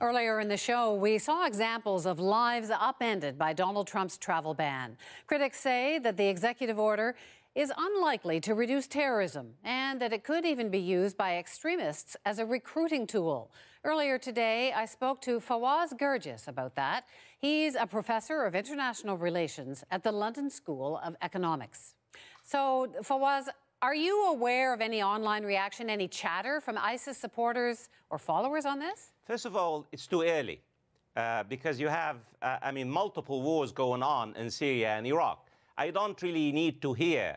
Earlier in the show, we saw examples of lives upended by Donald Trump's travel ban. Critics say that the executive order is unlikely to reduce terrorism and that it could even be used by extremists as a recruiting tool. Earlier today, I spoke to Fawaz Gerges about that. He's a professor of international relations at the London School of Economics. So, Fawaz, are you aware of any online reaction, any chatter from ISIS supporters or followers on this? First of all, it's too early because you have, multiple wars going on in Syria and Iraq. I don't really need to hear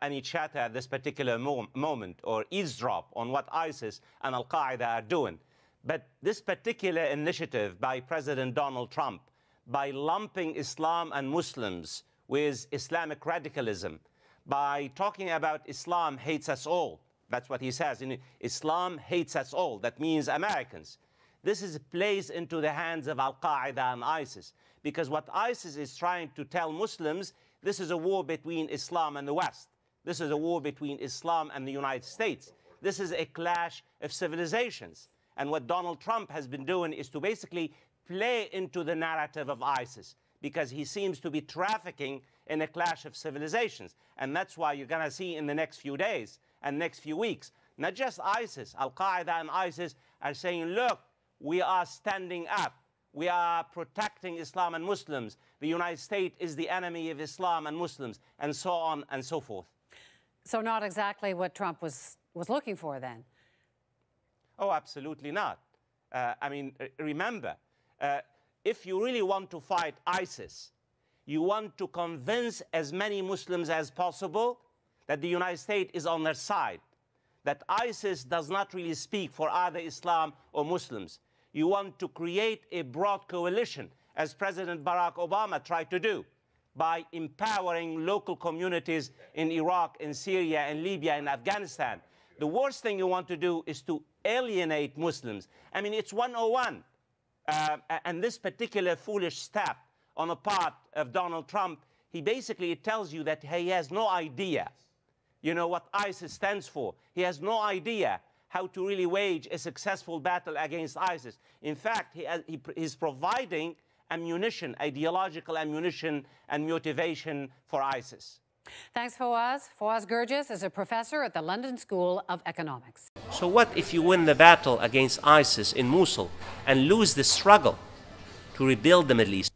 any chatter at this particular moment or eavesdrop on what ISIS and Al-Qaeda are doing. But this particular initiative by President Donald Trump, by lumping Islam and Muslims with Islamic radicalism, by talking about Islam hates us all. That's what he says. Islam hates us all. That means Americans. This is placed into the hands of Al-Qaeda and ISIS. Because what ISIS is trying to tell Muslims, this is a war between Islam and the West. This is a war between Islam and the United States. This is a clash of civilizations. And what Donald Trump has been doing is to basically play into the narrative of ISIS, because he seems to be trafficking in a clash of civilizations. And that's why you're going to see in the next few days and next few weeks, not just ISIS, Al-Qaeda and ISIS are saying, look, we are standing up. We are protecting Islam and Muslims. The United States is the enemy of Islam and Muslims, and so on and so forth. So not exactly what Trump was looking for then? Oh, absolutely not. Remember, if you really want to fight ISIS, you want to convince as many Muslims as possible that the United States is on their side, that ISIS does not really speak for either Islam or Muslims. You want to create a broad coalition, as President Barack Obama tried to do, by empowering local communities in Iraq, in Syria, in Libya, and Afghanistan. The worst thing you want to do is to alienate Muslims. I mean, it's 101. And this particular foolish step on the part of Donald Trump, he basically tells you that he has no idea, what ISIS stands for. He has no idea how to really wage a successful battle against ISIS. In fact, he's providing ammunition, ideological ammunition and motivation for ISIS. Thanks, Fawaz. Fawaz Gerges is a professor at the London School of Economics. So what if you win the battle against ISIS in Mosul and lose the struggle to rebuild the Middle East?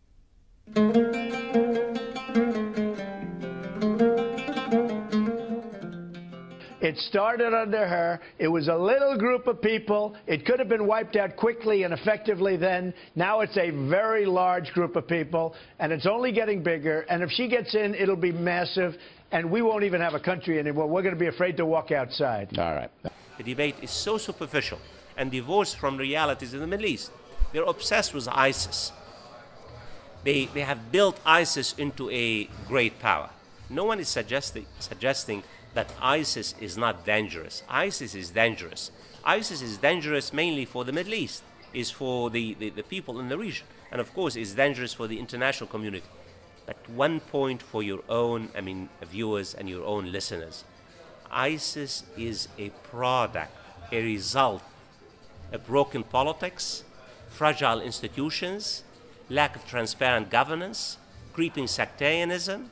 It started under her. It was a little group of people. It could have been wiped out quickly and effectively then. Now it's a very large group of people, and it's only getting bigger. And if she gets in, it'll be massive, and we won't even have a country anymore. We're going to be afraid to walk outside. All right. The debate is so superficial and divorced from realities in the Middle East. They're obsessed with ISIS. They have built ISIS into a great power. No one is suggesting that ISIS is not dangerous. ISIS is dangerous. ISIS is dangerous mainly for the Middle East, is for the people in the region, and of course is dangerous for the international community. But one point for your own, viewers and your own listeners, ISIS is a product, a result of broken politics, fragile institutions, lack of transparent governance, creeping sectarianism,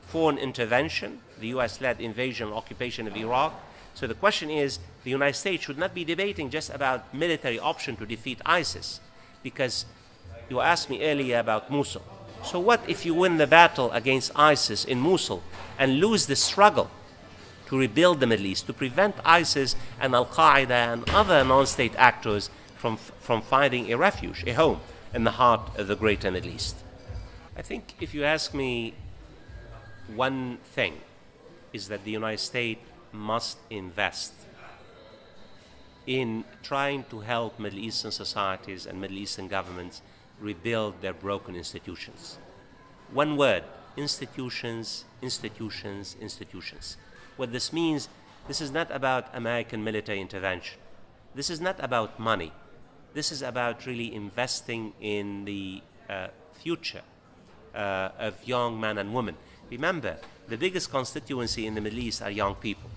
foreign intervention, the US-led invasion and occupation of Iraq. So the question is, the United States should not be debating just about military option to defeat ISIS, because you asked me earlier about Mosul. So what if you win the battle against ISIS in Mosul and lose the struggle to rebuild the Middle East, to prevent ISIS and Al-Qaeda and other non-state actors from finding a refuge, a home in the heart of the greater Middle East? I think if you ask me, one thing is that the United States must invest in trying to help Middle Eastern societies and Middle Eastern governments rebuild their broken institutions. One word: institutions, institutions, institutions. What this means, this is not about American military intervention. This is not about money. This is about really investing in the future of young men and women. Remember, the biggest constituency in the Middle East are young people.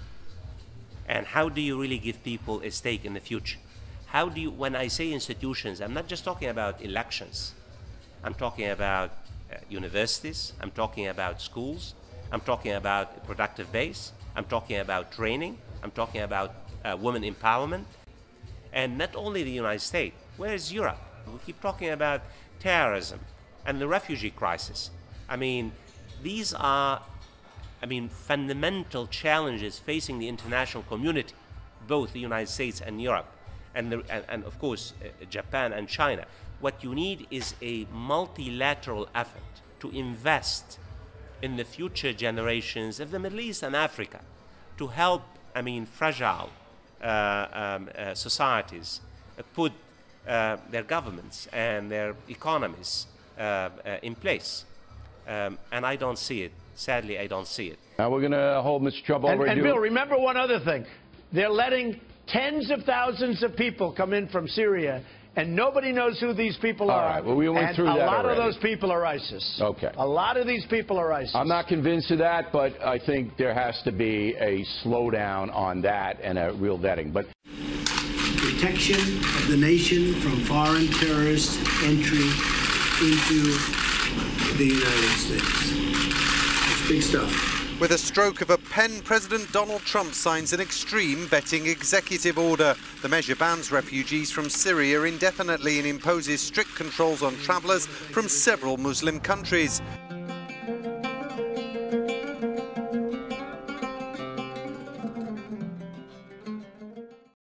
And how do you really give people a stake in the future? how do you, when I say institutions, I'm not just talking about elections. I'm talking about universities, I'm talking about schools, I'm talking about a productive base, I'm talking about training, I'm talking about women empowerment. And not only the United States, where is Europe? We keep talking about terrorism and the refugee crisis. I mean, these are, fundamental challenges facing the international community, both the United States and Europe, and of course, Japan and China. What you need is a multilateral effort to invest in the future generations of the Middle East and Africa to help, fragile societies put their governments and their economies in place. And I don't see it. Sadly, I don't see it. Now we're going to hold Mr. Trump over. And Bill, remember one other thing. They're letting tens of thousands of people come in from Syria, and nobody knows who these people are. All right, well, we went through that a lot already. of those people are ISIS. Okay. A lot of these people are ISIS. I'm not convinced of that, but I think there has to be a slowdown on that and a real vetting. But protection of the nation from foreign terrorist entry into the United States. It's big stuff. With a stroke of a pen, President Donald Trump signs an extreme vetting executive order. The measure bans refugees from Syria indefinitely and imposes strict controls on travellers from several Muslim countries.